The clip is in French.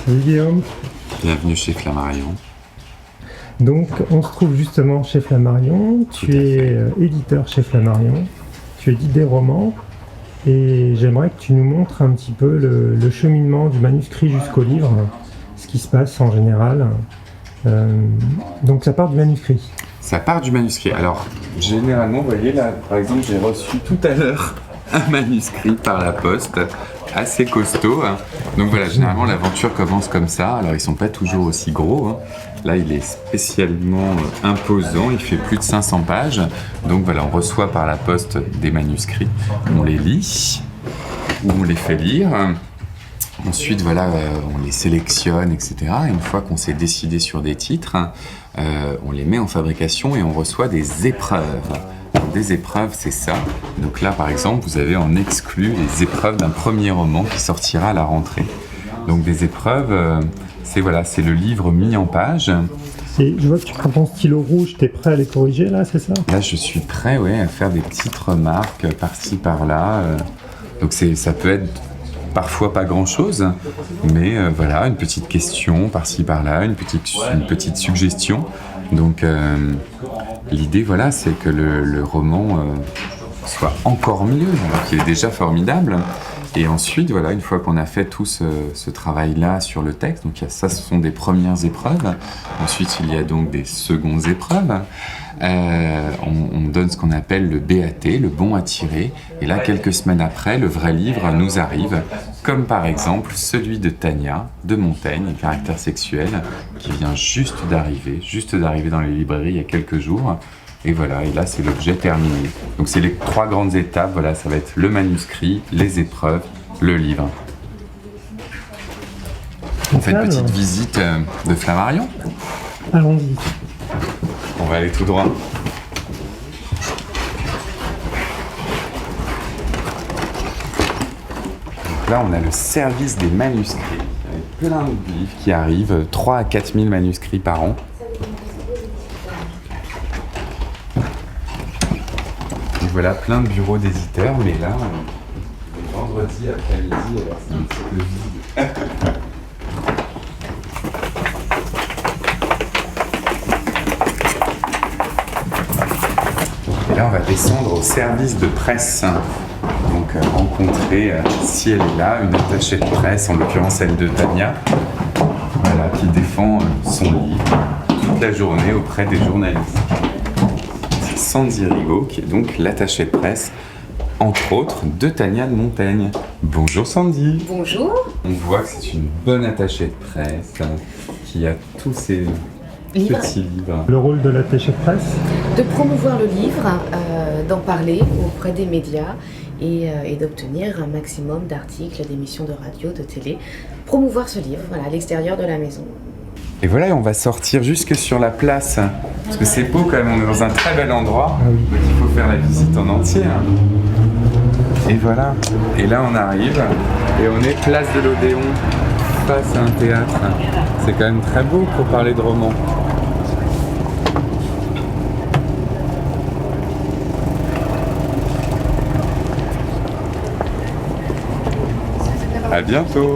Salut Guillaume. Bienvenue chez Flammarion. Donc on se trouve justement chez Flammarion. Tu es éditeur chez Flammarion. Tu édites des romans. Et j'aimerais que tu nous montres un petit peu le cheminement du manuscrit jusqu'au livre, ce qui se passe en général. Donc ça part du manuscrit. Ça part du manuscrit. Alors, généralement, vous voyez là, par exemple, j'ai reçu tout à l'heure un manuscrit par la poste, assez costaud. Donc voilà, généralement, l'aventure commence comme ça. Alors, ils sont pas toujours aussi gros. Là, il est spécialement imposant. Il fait plus de 500 pages. Donc voilà, on reçoit par la poste des manuscrits. On les lit ou on les fait lire. Ensuite, voilà, on les sélectionne, etc. Et une fois qu'on s'est décidé sur des titres, on les met en fabrication et on reçoit des épreuves. Donc, des épreuves, c'est ça. Donc là, par exemple, vous avez en exclu les épreuves d'un premier roman qui sortira à la rentrée. Donc des épreuves, c'est le livre mis en page. Et je vois que tu prends ton stylo rouge, tu es prêt à les corriger là, c'est ça? Là, je suis prêt à faire des petites remarques par-ci, par-là. Donc ça peut être parfois pas grand-chose, mais voilà, une petite question par-ci, par-là, une petite suggestion. Donc l'idée, voilà, c'est que le roman soit encore mieux, donc il est déjà formidable. Et ensuite, voilà, une fois qu'on a fait tout ce travail-là sur le texte, donc ça, ce sont des premières épreuves. Ensuite, il y a donc des secondes épreuves. On donne ce qu'on appelle le BAT, le bon à tirer. Et là, quelques semaines après, le vrai livre nous arrive, comme par exemple celui de Tania, de Montaigne, Caractère sexuel, qui vient juste d'arriver dans les librairies il y a quelques jours. Et voilà, et là c'est l'objet terminé. Donc c'est les 3 grandes étapes, voilà, ça va être le manuscrit, les épreuves, le livre. On fait une petite visite de Flammarion. Allons-y. On va aller tout droit. Donc là on a le service des manuscrits. Il y a plein de livres qui arrivent, 3 à 4 000 manuscrits par an. Voilà, plein de bureaux d'éditeurs, mais là, vendredi après-midi, alors c'est un petit peu vide. Et là, on va descendre au service de presse. Donc, rencontrer, si elle est là, une attachée de presse, en l'occurrence celle de Tania, voilà, qui défend son livre toute la journée auprès des journalistes. Sandy Rigaud, qui est donc l'attachée de presse, entre autres, de Tania de Montaigne. Bonjour Sandy. Bonjour. On voit que c'est une bonne attachée de presse, qui a tous ces petits livres. Le rôle de l'attaché de presse? De promouvoir le livre, d'en parler auprès des médias et d'obtenir un maximum d'articles, d'émissions de radio, de télé. Promouvoir ce livre, voilà, à l'extérieur de la maison. Et voilà, on va sortir jusque sur la place, parce que c'est beau quand même, on est dans un très bel endroit, donc il faut faire la visite en entier. Et voilà, et là on arrive, et on est place de l'Odéon, face à un théâtre. C'est quand même très beau pour parler de romans. À bientôt.